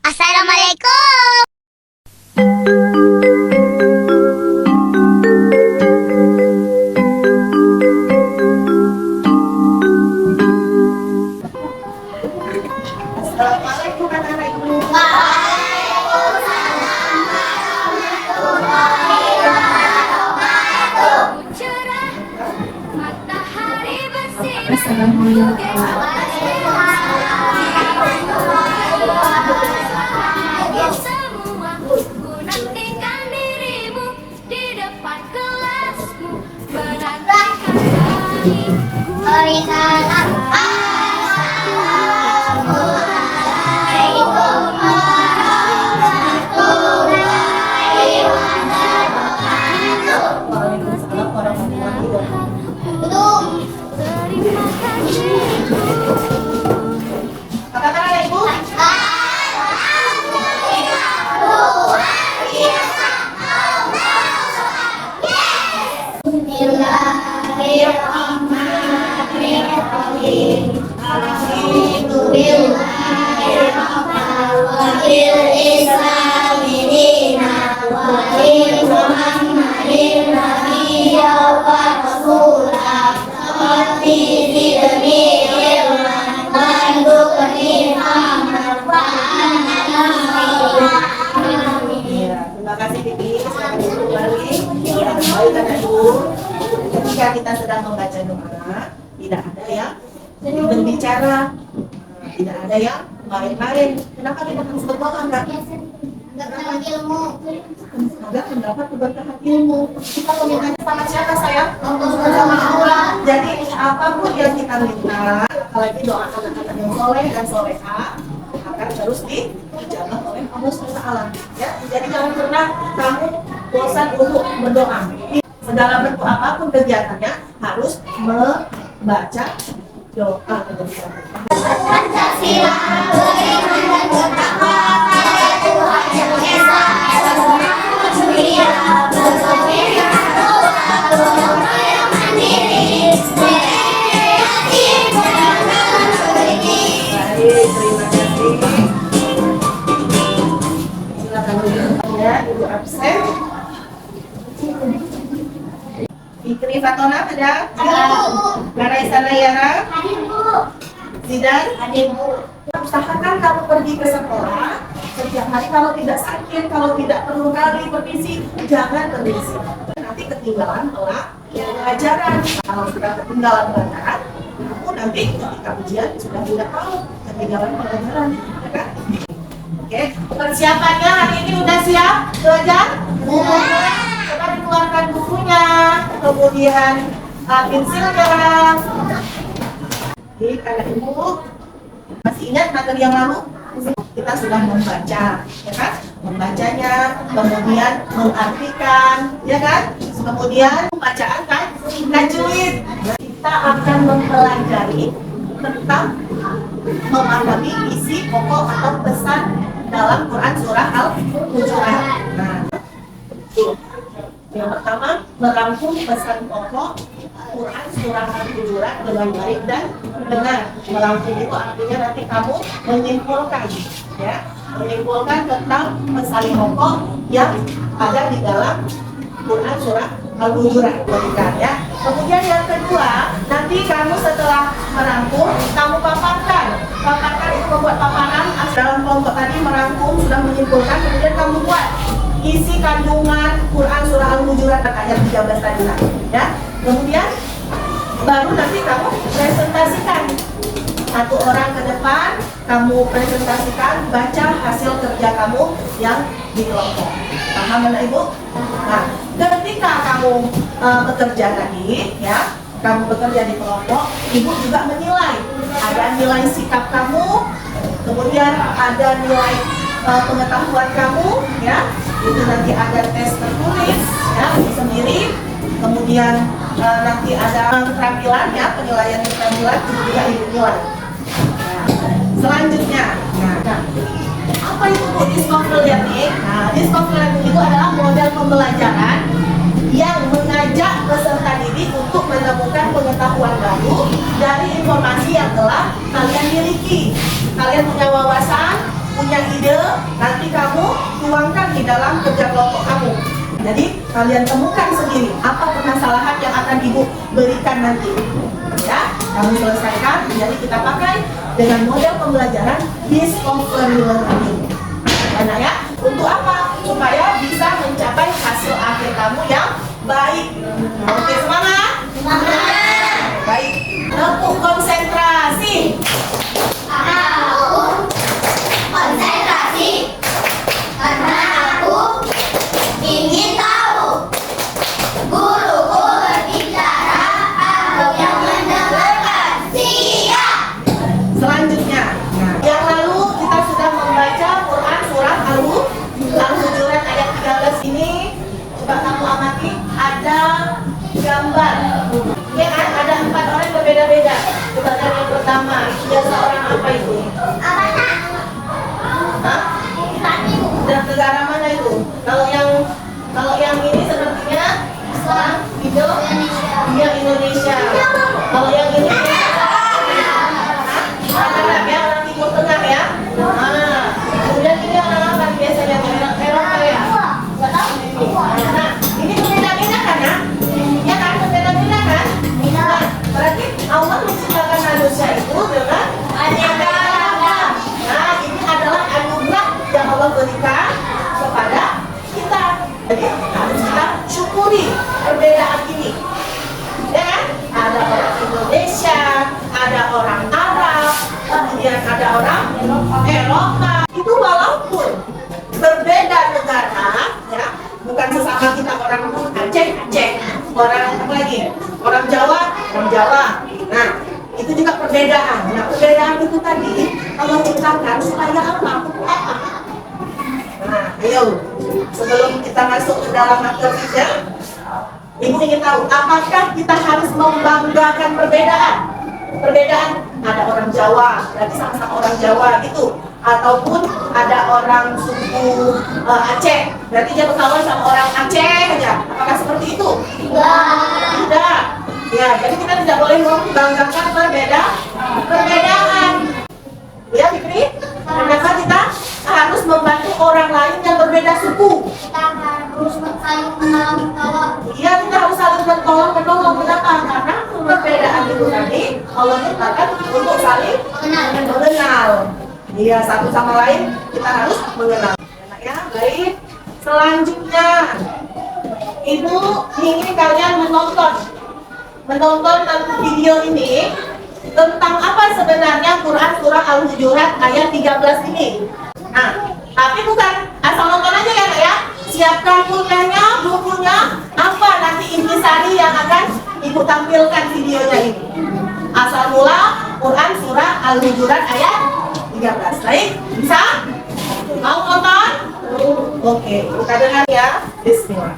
Assalamualaikum. Assalamualaikum anak-anak ibu. Cerah matahari bersinar. Semua ku nantikan dirimu di depan kelasmu, menantikan Waalaikumsalam. Waalaikumsalam warahmatullahi wabarakatuh. terima kasih. Apa kabar ibu? Iya, terima kasih Bibi. Selamat kembali. Baik anak ibu. Ketika kita sedang membaca doa, tidak ada yang berbicara, tidak ada yang main-main. Kenapa kita harus berdoa enggak? Dapat ilmu. Agar mendapat keberkahan ilmu. Kita memintanya sama siapa sayang? Sama Allah. Jadi apapun yang kita minta, apalagi doa anak-anak yang soleh dan solehah, akan terus dijawab oleh Allah SWT. Ya, jadi jangan pernah kamu bosan untuk berdoa. Segala bentuk apapun kegiatannya harus membaca doa. Pancasila beriman dan bertakwa pada Tuhan Yang Esa. Mulia berbeda agama yang mandiri, berkreatif dalam memiliki. Baik, terima kasih. Silakan duduk ya, ibu absen. Fikri Fatona ada? Naraisa Nayara? Zidan? Usahakan kalau pergi ke sekolah setiap hari, kalau tidak sakit, kalau tidak perlu kali permisi, jangan permisi. Nanti ketinggalan pelajaran. Kalau sudah ketinggalan pelajaran, kamu nanti ketika ujian sudah tidak tahu ketinggalan pelajaran, ya kan? Oke, persiapannya hari ini udah siap belajar? Coba dikeluarkan bukunya, kemudian pensilnya. Oke, anak ibu masih ingat materi yang lalu? Kita sudah membaca, ya kan? Membacanya, kemudian mengartikan, ya kan? Kemudian pembacaan kan tajwid. Kita akan mempelajari tentang memahami isi pokok atau pesan dalam Quran surah Al-Hujurat. Nah, yang pertama, merangkum pesan pokok Quran surah Al-Hujurat dengan baik dan benar. Merangkum itu artinya nanti kamu menyimpulkan, ya, menyimpulkan tentang pesan pokok yang ada di dalam Quran surah Al-Hujurat, ya. Kemudian yang kedua, nanti kamu setelah merangkum, kamu paparkan. Paparkan itu membuat paparan dalam kelompok tadi, merangkum, sudah menyimpulkan, kemudian kamu buat isi kandungan Quran surah Al-Hujurat ayat 13 tadi, ya. Kemudian baru nanti kamu presentasikan. Satu orang ke depan, kamu presentasikan, baca hasil kerja kamu yang di kelompok. Paham anak ibu? Nah, ketika kamu bekerja tadi, ya, kamu bekerja di kelompok, ibu juga menilai. Ada nilai sikap kamu, kemudian ada nilai pengetahuan kamu, ya. Itu nanti ada tes tertulis, ya, itu sendiri. Kemudian nanti ada keterampilan, ya, penilaian keterampilan itu juga ibu nilai. Nah, selanjutnya, apa itu Bu discovery learning? Nah, discovery learning itu adalah model pembelajaran yang mengajak peserta didik untuk menemukan pengetahuan baru dari informasi yang telah kalian miliki. Kalian punya wawasan, punya ide, nanti kamu tuangkan di dalam kerja kelompok kamu. Jadi kalian temukan sendiri apa permasalahan yang akan ibu berikan nanti. Ya, kamu selesaikan. Jadi kita pakai dengan model pembelajaran discovery learning. Karena ya, untuk apa? Supaya bisa mencapai hasil akhir kamu yang baik. Oke, semangat? Semangat. Baik. Tepuk konsentrasi. Aku konsentrasi karena aku ingin tahu. Guruku berbicara, aku yang mendengarkan. Siap. Selanjutnya, yang lalu kita sudah membaca Quran surat Al-Hujurat ayat 13 ini. Coba kamu amati, ada gambar. Ya kan, ada 4 orang berbeda-beda. Coba dari yang pertama, dia seorang apa itu? Apa nak? Hah? Dan negara mana itu? Kalau yang ini sepertinya seorang Indonesia. dia Indonesia. Kalau yang ini ada ya, orang Timur Tengah ya. Kemudian ini orang apa biasanya? Orang Eropa ya. Nggak tahu. Nah, ini berbeda-beda kan ya? Ya kan, berbeda-beda kan? Nah, berarti Allah menciptakan manusia itu dengan aneka ragam. Nah, ini adalah anugerah yang Allah berikan kepada kita. Jadi harus kita syukuri perbedaan ini. Ya kan? Ada orang Indonesia, ada orang Arab, kemudian ada orang Eropa. Itu walaupun berbeda negara, ya, bukan sesama kita orang Aceh, orang apa lagi? Orang Jawa. Nah, itu juga perbedaan. Nah, perbedaan itu tadi Allah ciptakan supaya apa? Nah, ayo sebelum kita masuk ke dalam materinya, Ibu ingin tahu, apakah kita harus membanggakan perbedaan? Perbedaan, ada orang Jawa, berarti sama-sama orang Jawa gitu. Ataupun ada orang suku Aceh, berarti dia berkawan sama orang Aceh aja. Apakah seperti itu? Tidak. Ya, jadi kita tidak boleh membanggakan perbedaan. Ya, Fikri? Kenapa kita harus membantu orang lain yang berbeda suku? Kita harus saling menolong. Iya, kita harus saling menolong. Kenapa? Karena perbedaan itu tadi Allah ciptakan untuk saling mengenal. Iya, satu sama lain kita harus mengenal. Enak ya, baik. Selanjutnya, Ibu ingin kalian menonton video ini tentang apa sebenarnya Quran surah Al-Hujurat ayat 13 ini. Nah, tapi bukan asal nonton aja ya, Kak ya. Siapkan pulpennya, bukunya, apa nanti intisari yang akan Ibu tampilkan videonya ini. Asal mula Quran surah Al-Hujurat ayat 13. Baik, bisa? Mau nonton? Oke, kita dengar ya. Bismillah.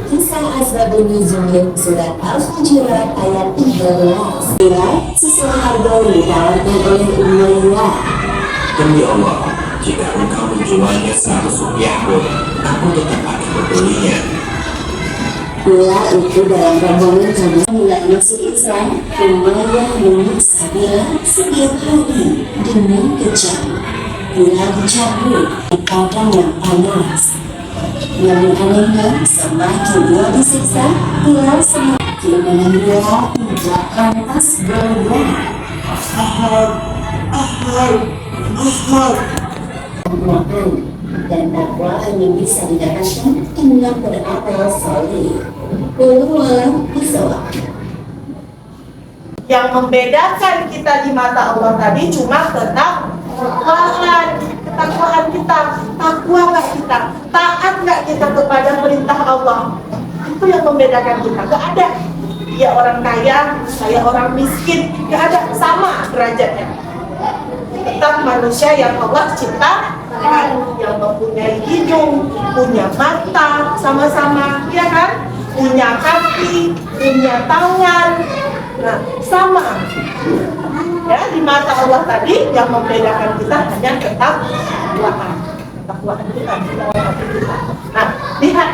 Kisah Asbabun Nuzul surat Al-Hujurat ayat 13. Surat sesuai harga ditawarkan oleh Umayyah. Demi Allah, jika engkau menjualnya 100 rupiah pun, aku tetap akan membelinya. Pula itu dalam rombongan kami mulai masuk Islam, Umayyah menyiksa Bilal setiap hari dengan kejam. Bilal dicabut di padang yang panas. Namun anehnya, semakin dia disiksa, Bilal semakin menggembira hingga pantas berubah. Dan dakwaan yang bisa didapatkan dengan beramal saleh. Wallahu a'lam. Yang membedakan kita di mata Allah tadi cuma ketakwaan kita, takwa nggak kita, taat nggak kita kepada perintah Allah. Itu yang membedakan kita. Gak ada dia orang kaya, saya orang miskin, gak ada, sama derajatnya. Tetap manusia yang Allah ciptakan, yang mempunyai hidung, punya mata, sama-sama, ya kan? Punya kaki, punya tangan, nah sama. Ya, di mata Allah tadi yang membedakan kita hanya ketakwaan. Ketakwaan kita. Nah, lihat,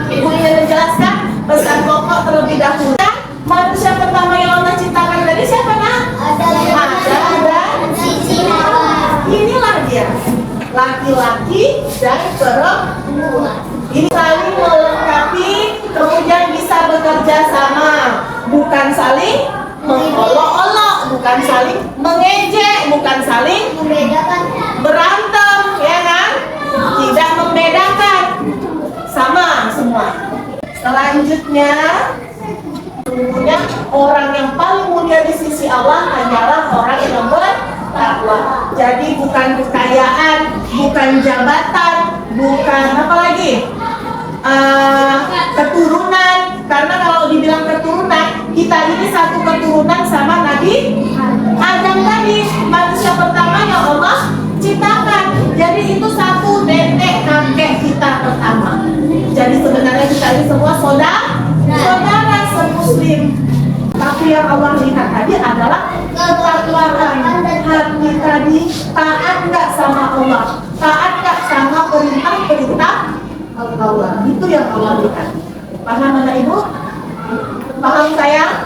Ibu ingin menjelaskan pesan pokok terlebih dahulu. Manusia pertama yang Allah ciptakan tadi siapa nak? Adam dan Sisi Hawa. inilah dia, laki-laki dan perempuan. Ini saling melengkapi, kemudian bisa bekerja sama, bukan saling mengolok-olok, bukan saling mengejek, bukan saling Membedakan. berantem, ya kan? Tidak membedakan, sama semua. Selanjutnya, sesungguhnya orang yang paling mulia di sisi Allah hanyalah orang yang bertakwa. Jadi bukan kekayaan, bukan jabatan, bukan apa lagi? Keturunan. Karena kalau dibilang keturunan, kita ini satu keturunan sama Nabi Adam tadi, manusia pertama yang Allah ciptakan. Jadi itu satu nenek kakek kita pertama. Jadi sebenarnya kita ini semua saudara semuslim. Tapi yang Allah lihat tadi adalah ketakwaan hati tadi, taat nggak sama Allah, taat nggak sama perintah Allah. Itu yang Allah lihat. Paham anak ibu? Paham saya?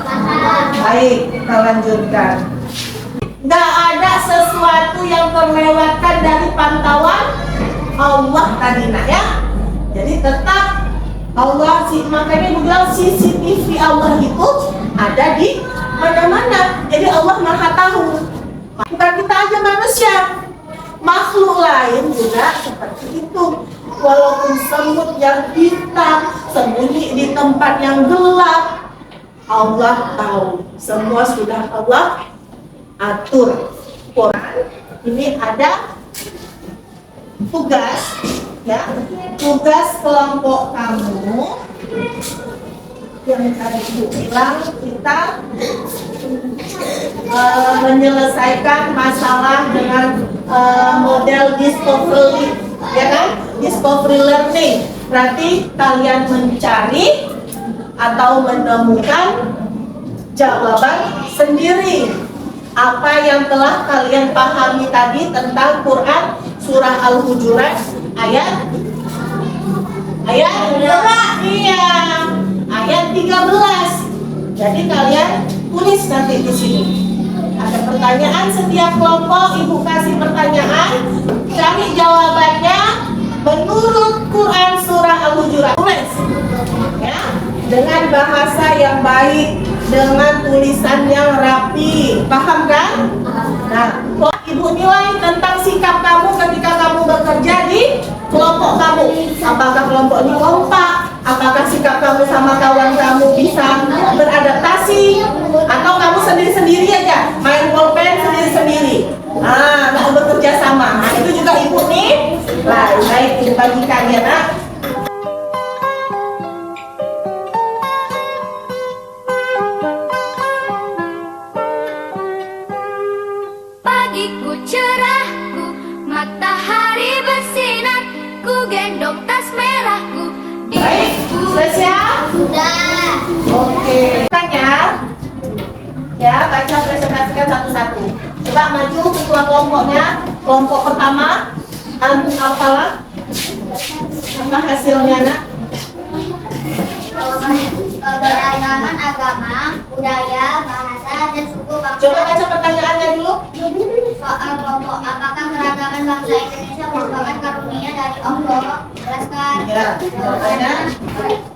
Baik, kita lanjutkan. Nggak ada sesuatu yang terlewatkan dari pantauan Allah tadi nak ya. Jadi tetap Allah makanya dibilang CCTV Allah itu ada di mana-mana. Jadi Allah Maha tahu. Bukan kita aja manusia, makhluk lain juga seperti itu. Walaupun semut yang hitam sembunyi di tempat yang gelap, Allah tahu. Semua sudah Allah atur. Quran ini ada tugas, ya, tugas kelompok kamu yang tadi Ibu bilang kita menyelesaikan masalah dengan model discovery, ya kan? Discovery learning. Berarti kalian mencari atau menemukan jawaban sendiri apa yang telah kalian pahami tadi tentang Quran surah Al-Hujurat ayat iya, ayat 13. Jadi kalian tulis nanti di sini. Ada pertanyaan setiap kelompok, Ibu kasih pertanyaan, cari jawabannya menurut Quran surah Al-Hujurat. Tulis, ya, dengan bahasa yang baik, dengan tulisan yang rapi, paham kan? Nah, Ibu nilai tentang sikap kamu ketika kamu bekerja di kelompok kamu. Apakah kelompok ini kompak? Apakah sikap kamu sama kawan kamu bisa beradaptasi? Atau kamu sendiri-sendiri aja, main pulpen sendiri-sendiri? Mau bekerja sama. Nah, itu juga Ibu nih. Baik, Ibu bagikan ya, Nak. Pagiku cerahku, matahari bersinar, ku gendong tas merahku. Baik, sudah siap? Sudah. Oke. Tanya. Ya, baca presentasikan satu-satu. Coba maju ketua kelompoknya. Kelompok pertama, Antum Alfalah. Apa hasilnya, Nak? Keberagaman agama, budaya, bahasa, dan suku bangsa. Coba baca pertanyaannya dulu. Soal kelompok, apakah keragaman bangsa Indonesia merupakan karunia dari Allah? Jelaskan. Ya, jawabannya.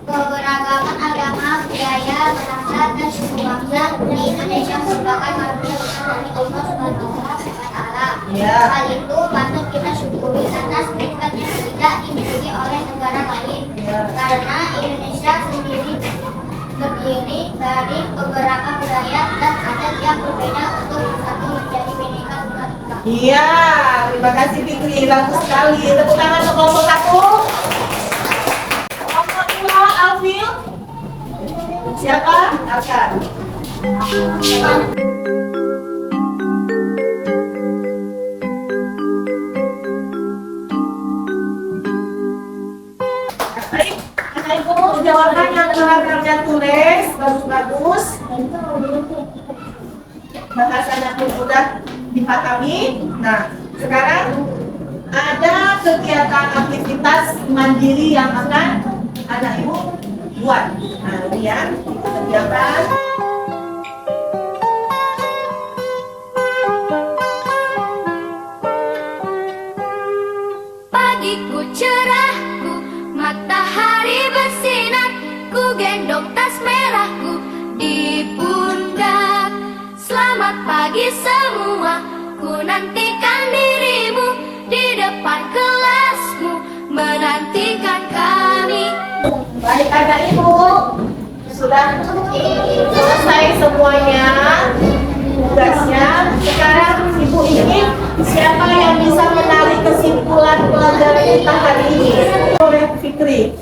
Keberagaman agama, budaya, bahasa, dan suku bangsa di Indonesia merupakan karunia besar dari Allah Subhanahu wa Ta'ala. Ya. Hal itu patut kita syukuri atas nikmat yang tidak dimiliki oleh negara lain. Ya. Karena Indonesia sendiri terdiri dari beberapa budaya dan adat yang berbeda untuk bersatu menjadi Bhinneka Tunggal Ika. Iya, terima kasih Fikri, bagus sekali. Tepuk tangan untuk kelompok satu. Kelompok dua, Alfil. Siapa? Arkan. Baik, Anak Ibu jawaban yang telah kalian tulis bagus-bagus. Bahasanya pun sudah dipahami. Nah, sekarang ada kegiatan aktivitas mandiri yang akan anak ibu buat. Nah, ini ya, kita kerjakan. Pagiku cerahku, matahari bersinar, ku gendong tas merahku di pundak. Selamat pagi semua, ku nantikan dirimu di depan kelasmu, menantikan kami. Baik anak ibu, sudah selesai semuanya tugasnya. Sekarang ibu ingin siapa yang bisa menarik kesimpulan pelajaran kita hari ini? Oleh Fikri.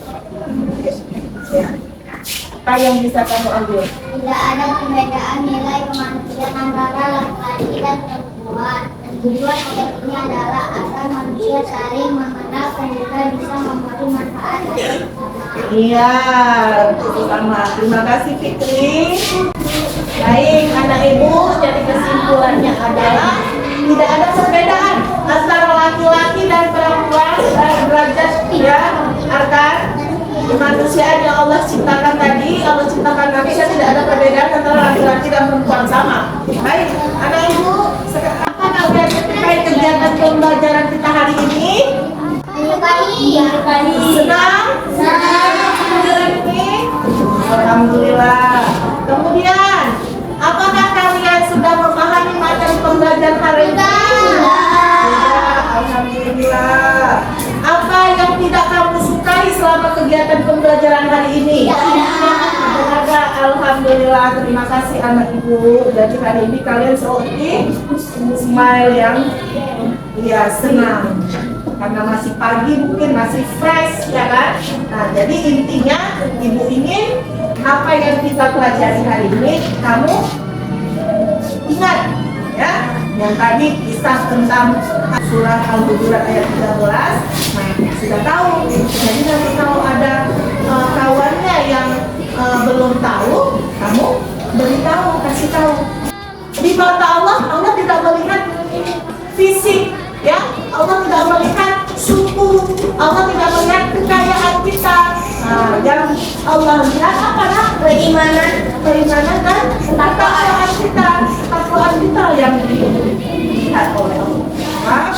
Apa yang bisa kamu ambil? Tidak ada perbedaan nilai kemanusiaan antara laki-laki dan perempuan. Dan tujuan ayat ini adalah agar manusia saling mengenal dan juga bisa memberi manfaat. Iya, sama. Terima kasih Fikri. Baik, anak ibu, jadi kesimpulannya adalah tidak ada perbedaan antara laki-laki dan perempuan derajat ya, Arkan. Kemanusiaan yang Allah ciptakan tadi, Allah ciptakan manusia tidak ada perbedaan antara laki-laki dan perempuan, sama. Baik, anak ibu, apa kalian terkait kegiatan pembelajaran kita hari ini? Senang? Pembelajaran ini? Alhamdulillah. Kemudian, apakah kalian sudah memahami materi pembelajaran hari ini? Alhamdulillah. Apa yang tidak kamu sukai selama kegiatan pembelajaran hari ini? Tidak ada. Alhamdulillah. Terima kasih anak ibu. Jadi hari ini kalian seperti smile yang ya senang. Karena masih pagi mungkin masih fresh ya kan. Nah jadi intinya ibu ingin apa yang kita pelajari hari ini kamu ingat ya. Yang tadi kisah tentang surah Al-Hujurat ayat 13. Nah sudah tahu. Jadi nanti kalau ada kawannya yang belum tahu, kamu beritahu, kasih tahu. Di mata Allah, Allah tidak melihat fisik. Ya, Allah tidak melihat suku, Allah tidak melihat kekayaan kita. Nah, yang Allah lihat apa nak? Keimanan dan ketakwaan kita yang dilihat oleh Allah.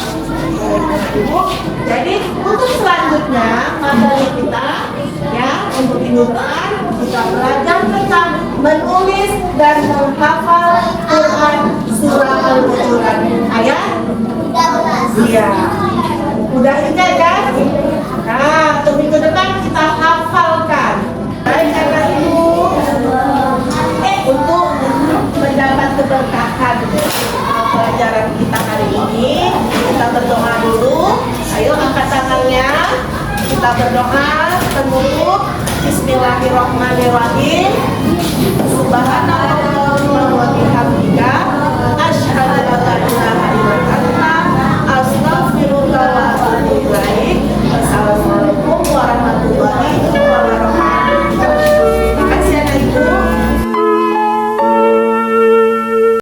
Ibu. Jadi untuk selanjutnya materi kita ya untuk minggu depan kita belajar tentang menulis dan menghafal Quran surah Al-Hujurat ayat 13. Iya. Udah ingat kan? Nah, untuk minggu depan kita hafalkan. Baik anak ibu. Untuk mendapat keberkahan pelajaran kita hari ini, kita berdoa dulu. Ayo angkat tangannya. Kita berdoa penutup. Bismillahirrahmanirrahim. Subhanallah.